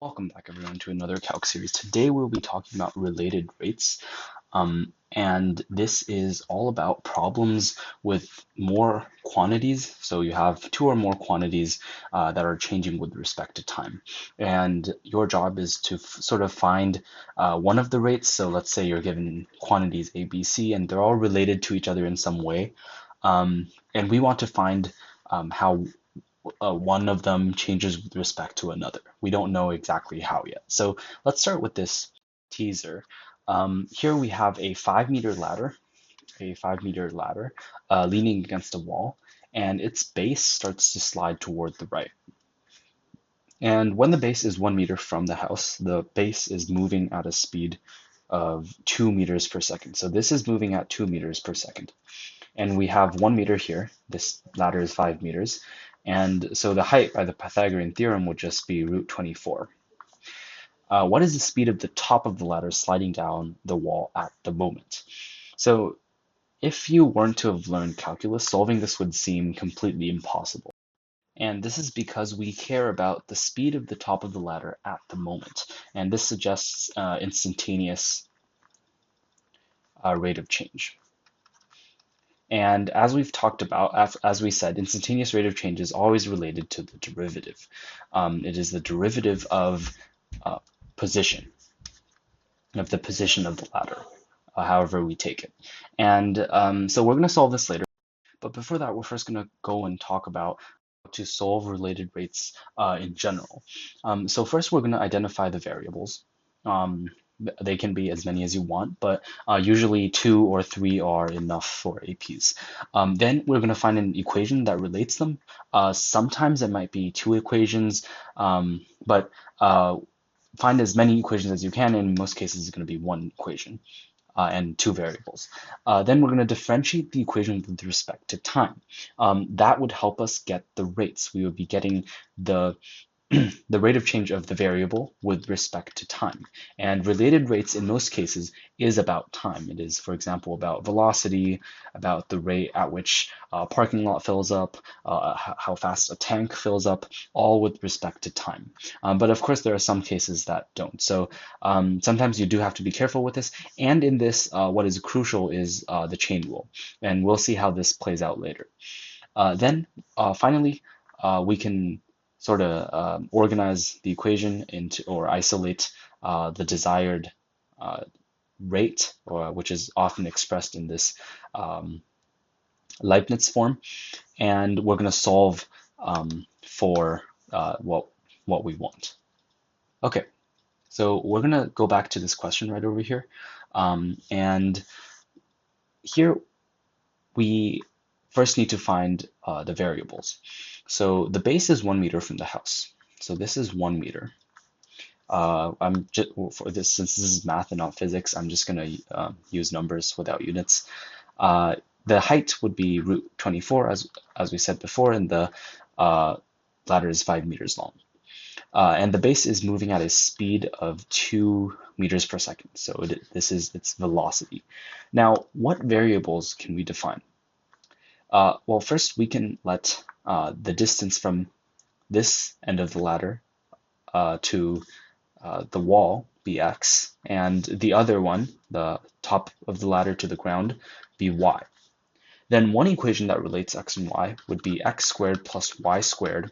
Welcome back everyone to another calc series. Today we'll be talking about related rates, and this is all about problems with more quantities. So you have two or more quantities that are changing with respect to time, and your job is to sort of find one of the rates. So let's say you're given quantities A, B, C, and they're all related to each other in some way, and we want to find how one of them changes with respect to another. We don't know exactly how yet. So let's start with this teaser. Here we have a 5 meter ladder, leaning against a wall, and its base starts to slide toward the right. And when the base is 1 meter from the house, the base is moving at a speed of 2 meters per second. So this is moving at 2 meters per second. And we have 1 meter here. This ladder is 5 meters. And so the height by the Pythagorean theorem would just be root 24. What is the speed of the top of the ladder sliding down the wall at the moment? So if you weren't to have learned calculus, solving this would seem completely impossible. And this is because we care about the speed of the top of the ladder at the moment. And this suggests instantaneous rate of change. And as we've talked about, as we said, instantaneous rate of change is always related to the derivative. It is the derivative of position, of the position of the ladder, however we take it. And so we're going to solve this later. But before that, we're first going to go and talk about how to solve related rates in general. So first, we're going to identify the variables. They can be as many as you want, but usually 2 or 3 are enough for APs. Then we're going to find an equation that relates them. Sometimes it might be two equations, but find as many equations as you can. In most cases, it's going to be one equation and two variables. Then we're going to differentiate the equation with respect to time. That would help us get the rates. We would be getting the the rate of change of the variable with respect to time. And related rates in most cases is about time. It is, for example, about velocity, about the rate at which a parking lot fills up, how fast a tank fills up, all with respect to time. But of course, there are some cases that don't. So sometimes you do have to be careful with this. And in this, what is crucial is the chain rule. And we'll see how this plays out later. Then finally, we can sort of organize the equation into or isolate the desired rate, which is often expressed in this Leibniz form, and we're going to solve for what we want. Okay, so we're going to go back to this question right over here, and here we first need to find the variables. So the base is 1 meter from the house. So this is 1 meter. I'm just for this, since this is math and not physics, I'm just going to use numbers without units. The height would be root 24, as we said before, and the ladder is 5 meters long. And the base is moving at a speed of 2 meters per second. So this is its velocity. Now, what variables can we define? Well, first we can let the distance from this end of the ladder to the wall be x, and the other one, the top of the ladder to the ground, be y. Then one equation that relates x and y would be x squared plus y squared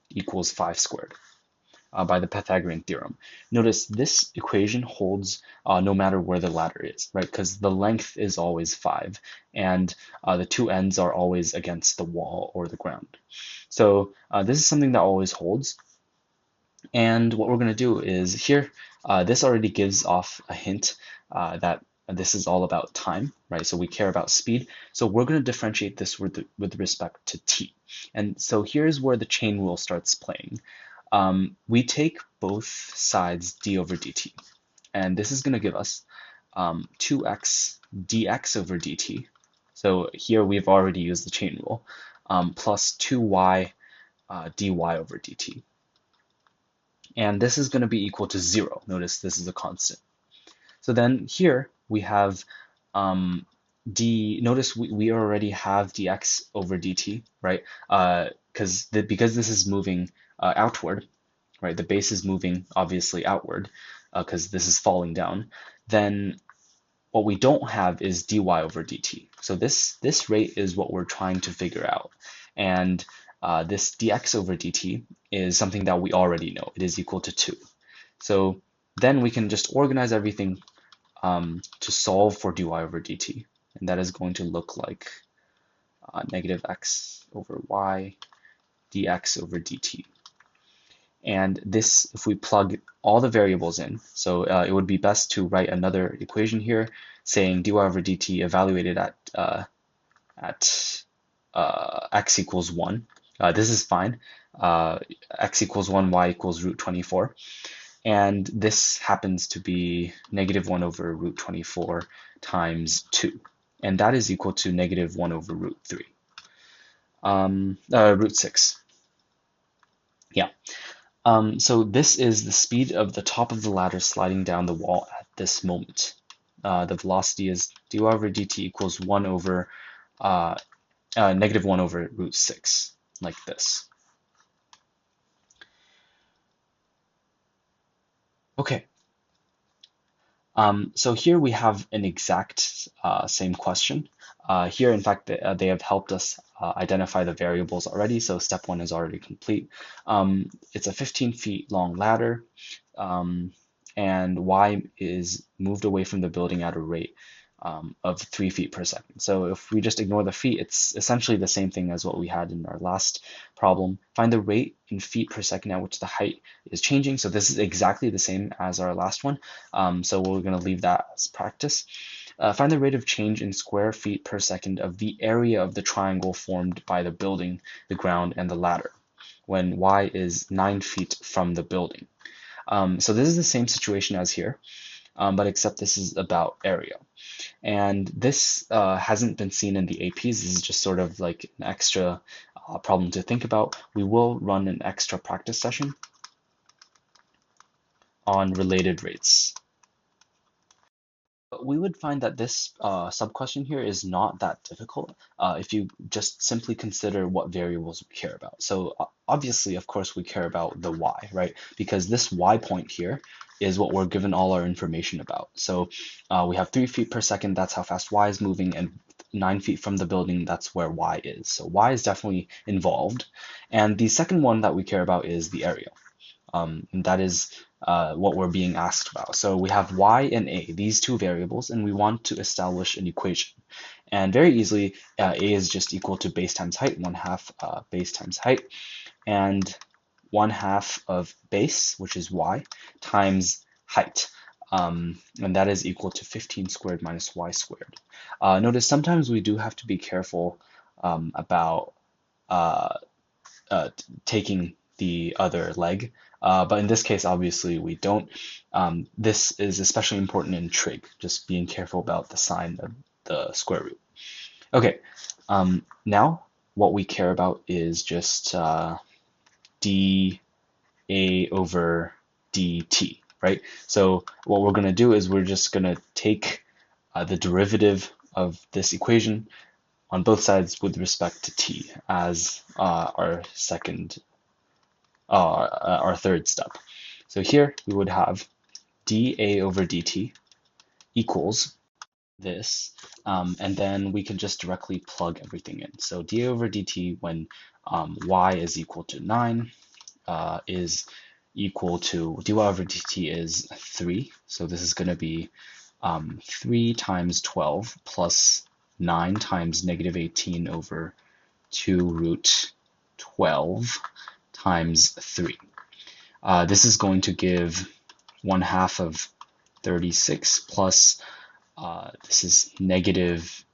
equals 5 squared by the Pythagorean theorem. Notice this equation holds no matter where the ladder is, right? Because the length is always 5, and the two ends are always against the wall or the ground. So this is something that always holds. And what we're going to do is here, this already gives off a hint that this is all about time, right? So we care about speed. So we're going to differentiate this with respect to t. And so here's where the chain rule starts playing. We take both sides d over dt, and this is going to give us 2x dx over dt. So here we've already used the chain rule, plus 2y dy over dt. And this is going to be equal to 0. Notice this is a constant. So then here we have notice we already have dx over dt, right? Because this is moving outward, right? The base is moving obviously outward because this is falling down. Then what we don't have is dy over dt. So this rate is what we're trying to figure out. And this dx over dt is something that we already know. It is equal to 2. So then we can just organize everything to solve for dy over dt. And that is going to look like negative x over y dx over dt. And this, if we plug all the variables in, so it would be best to write another equation here saying dy over dt evaluated at x equals 1. This is fine. X equals 1, y equals root 24. And this happens to be negative 1 over root 24 times 2. And that is equal to negative 1 over root 3. Root 6. Yeah. So this is the speed of the top of the ladder sliding down the wall at this moment. The velocity is dy over dt equals 1 over negative 1 over root 6, like this. Okay. So here we have an exact same question. Here, in fact, they have helped us identify the variables already, so step 1 is already complete. It's a 15 feet long ladder, and y is moved away from the building at a rate of 3 feet per second. So if we just ignore the feet, it's essentially the same thing as what we had in our last problem. Find the rate in feet per second at which the height is changing. So this is exactly the same as our last one. So we're going to leave that as practice. Find the rate of change in square feet per second of the area of the triangle formed by the building, the ground, and the ladder when y is 9 feet from the building. So this is the same situation as here, but except this is about area. And this hasn't been seen in the APs. This is just sort of like an extra problem to think about. We will run an extra practice session on related rates. But we would find that this sub-question here is not that difficult if you just simply consider what variables we care about. So obviously, of course, we care about the y, right? Because this y point here is what we're given all our information about. So we have 3 feet per second, that's how fast y is moving, and 9 feet from the building, that's where y is. So y is definitely involved. And the second one that we care about is the area. And that is what we're being asked about. So we have y and a, these two variables, and we want to establish an equation. And very easily, a is just equal to base times height, 1/2 base times height, and 1/2 of base, which is y, times height. And that is equal to 15 squared minus y squared. Notice sometimes we do have to be careful about taking the other leg. But in this case, obviously, we don't. This is especially important in trig, just being careful about the sign of the square root. Okay, now what we care about is just dA over dt, right? So what we're going to do is we're just going to take the derivative of this equation on both sides with respect to t as our third step. So here we would have dA over dt equals this, and then we can just directly plug everything in. So dA over dt when y is equal to 9 is equal to dy over dt is 3. So this is going to be 3 times 12 plus 9 times negative 18 over 2 root 12 times 3. This is going to give 1/2 of 36 plus this is negative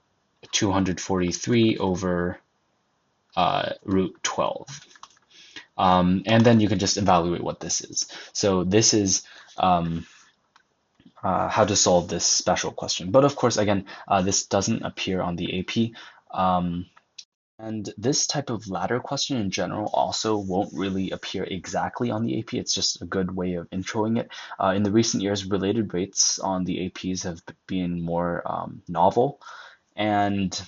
243 over root 12. And then you can just evaluate what this is. So this is how to solve this special question. But of course, again, this doesn't appear on the AP. And this type of ladder question in general also won't really appear exactly on the AP. It's just a good way of introing it. In the recent years, related rates on the APs have been more novel, and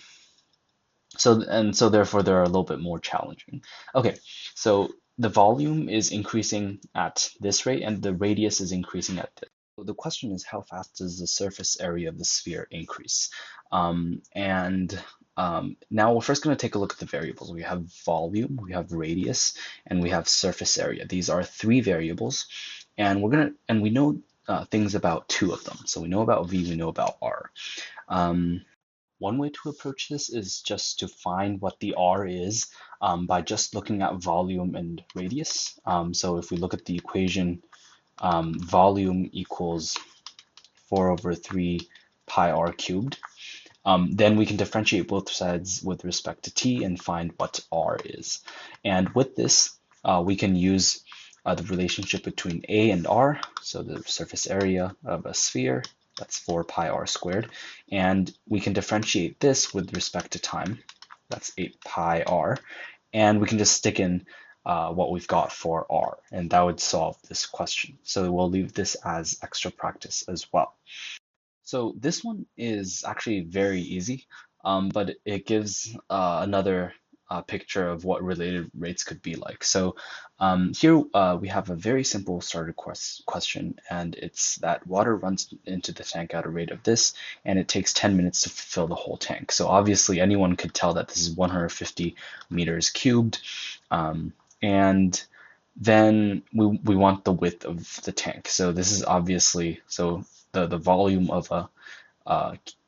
so therefore they're a little bit more challenging. Okay, so the volume is increasing at this rate and the radius is increasing at this. So the question is, how fast does the surface area of the sphere increase? Now we're first going to take a look at the variables. We have volume, we have radius, and we have surface area. These are three variables, and we know things about two of them. So we know about V, we know about R. One way to approach this is just to find what the R is by just looking at volume and radius. So if we look at the equation, volume equals 4 over 3 pi r cubed, then we can differentiate both sides with respect to t and find what r is. And with this, we can use the relationship between a and r, so the surface area of a sphere, that's 4 pi r squared, and we can differentiate this with respect to time, that's 8 pi r, and we can just stick in what we've got for r, and that would solve this question. So we'll leave this as extra practice as well. So this one is actually very easy, but it gives another picture of what related rates could be like. So here we have a very simple starter question, and it's that water runs into the tank at a rate of this, and it takes 10 minutes to fill the whole tank. So obviously anyone could tell that this is 150 meters cubed, and then we want the width of the tank. So this is obviously, so the volume of a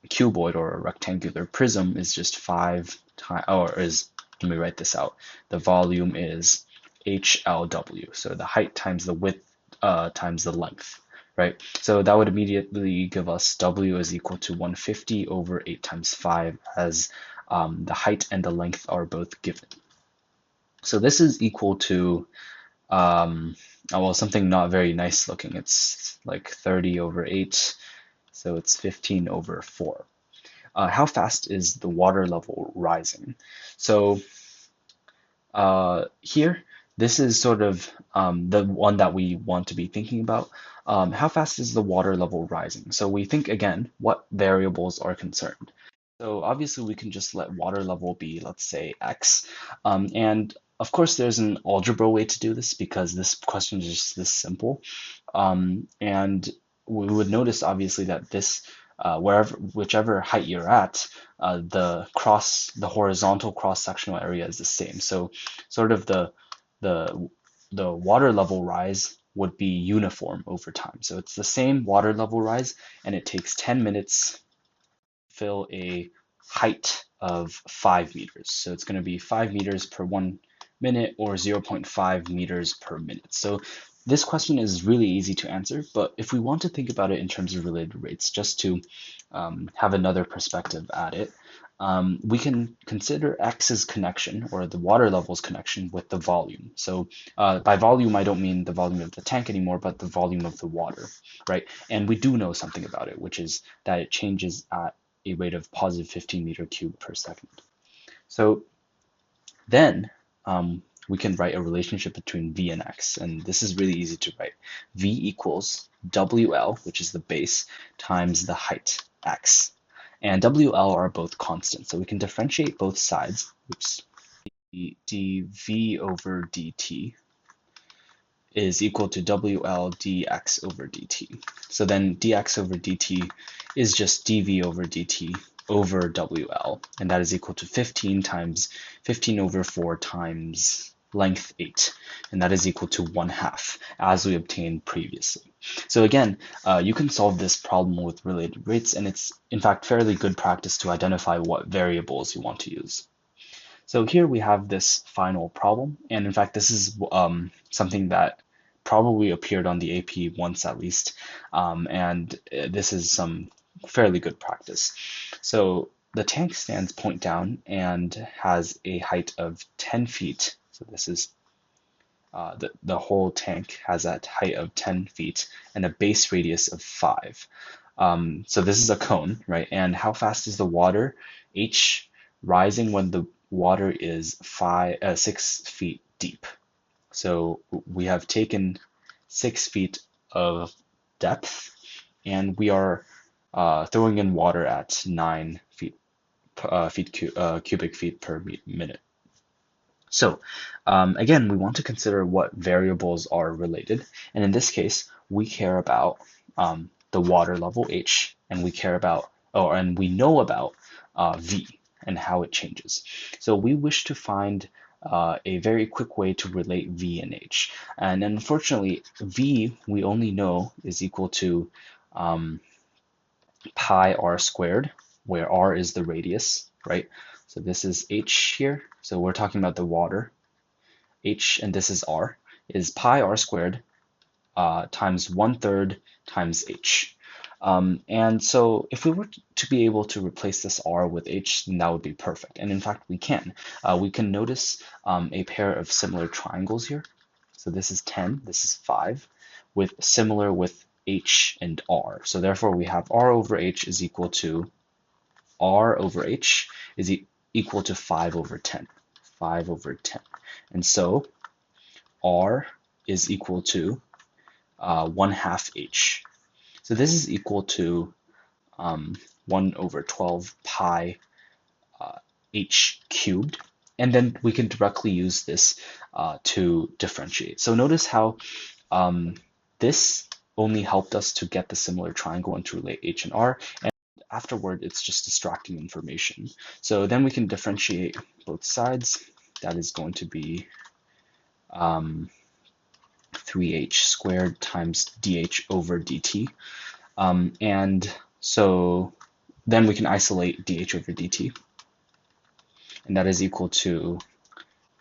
cuboid or a rectangular prism is just 5 times, or is, let me write this out. The volume is HLW, so the height times the width times the length, right? So that would immediately give us W is equal to 150 over 8 times 5, as the height and the length are both given. So this is equal to, well, something not very nice looking. It's like 30 over 8, so it's 15 over 4. How fast is the water level rising? So here, this is sort of the one that we want to be thinking about. How fast is the water level rising? So we think again, what variables are concerned? So obviously we can just let water level be, let's say, x. And of course there's an algebra way to do this because this question is just this simple. And we would notice obviously that this, whichever height you're at, the horizontal cross-sectional area is the same. So sort of the water level rise would be uniform over time. So it's the same water level rise, and it takes 10 minutes fill a height of 5 meters. So it's going to be 5 meters per 1 minute or 0.5 meters per minute. So this question is really easy to answer, but if we want to think about it in terms of related rates, just to have another perspective at it, we can consider X's connection, or the water level's connection, with the volume. So by volume, I don't mean the volume of the tank anymore, but the volume of the water, right? And we do know something about it, which is that it changes at a rate of positive 15 meter cubed per second. So then we can write a relationship between V and X, and this is really easy to write. V equals WL, which is the base, times the height, X. And WL are both constant, so we can differentiate both sides. Oops. dV over dt is equal to WL dx over dt. So then dx over dt is just dV over dt over WL, and that is equal to 15 times 15 over 4 times length 8, and that is equal to 1/2, as we obtained previously. So again, you can solve this problem with related rates, and it's in fact fairly good practice to identify what variables you want to use. So here we have this final problem, and in fact this is something that probably appeared on the AP once at least, and this is some fairly good practice. So the tank stands point down and has a height of 10 feet. So this is the whole tank has a height of 10 feet and a base radius of 5. So this is a cone, right? And how fast is the water, H, rising when the water is 6 feet deep? So we have taken 6 feet of depth, and we are throwing in water at 9 cubic feet per minute. So again, we want to consider what variables are related. And in this case, we care about the water level H, and we care about, oh, and we know about V and how it changes. So we wish to find a very quick way to relate V and H. And unfortunately, V we only know is equal to pi r squared, where r is the radius, right? So this is H here. So we're talking about the water. H, and this is r, is pi r squared times 1/3 times H. And so if we were to be able to replace this r with H, then that would be perfect. And in fact, we can. We can notice a pair of similar triangles here. So this is 10, this is 5, with similar with H and R. So therefore, we have R over H is equal to R over H is equal to 5 over 10. 5 over 10. And so R is equal to 1/2 H. So this is equal to 1 over 12 pi H cubed. And then we can directly use this to differentiate. So notice how this only helped us to get the similar triangle and to relate H and R. And afterward, it's just distracting information. So then we can differentiate both sides. That is going to be 3h squared times dh over dt. And so then we can isolate dh over dt. And that is equal to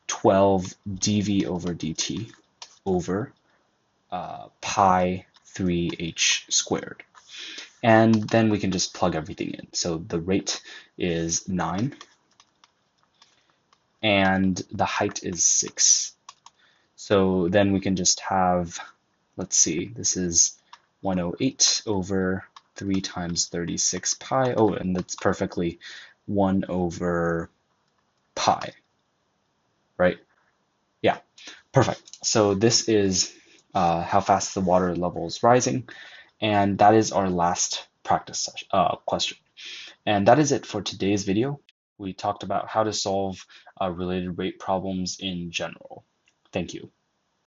12 dv over dt over pi 3h squared. And then we can just plug everything in. So the rate is 9, and the height is 6. So then we can just have, let's see, this is 108 over 3 times 36 pi. Oh, and that's perfectly 1 over pi, right? Yeah, perfect. So this is how fast the water level is rising. And that is our last practice question. And that is it for today's video. We talked about how to solve related rate problems in general. Thank you.